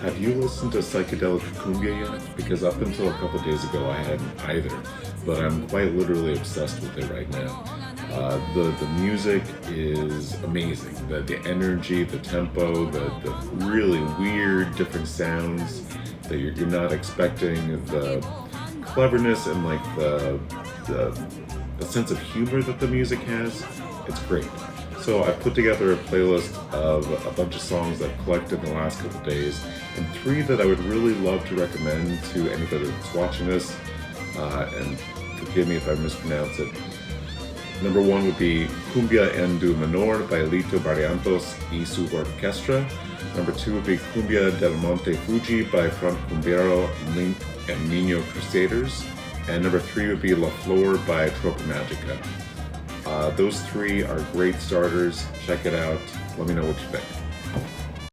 Have you listened to Psychedelic Cumbia yet? Because up until a couple days ago, I hadn't either, but I'm quite literally obsessed with it right now. The music is amazing. The energy, the tempo, the really weird different sounds that you're not expecting, the cleverness and like the sense of humor that the music has. It's great. So I put together a playlist of a bunch of songs I've collected in the last couple of days, and three that I would really love to recommend to anybody that's watching this. And forgive me if I mispronounce it. Number one would be Cumbia en Do Menor by Lito Barrientos y su Orquestra. Number two would be Cumbia del Monte Fuji by Front Cumbiero and Nino Crusaders. And number three would be La Flor by Tropa Magica. Those three are great starters. Check it out. Let me know what you think.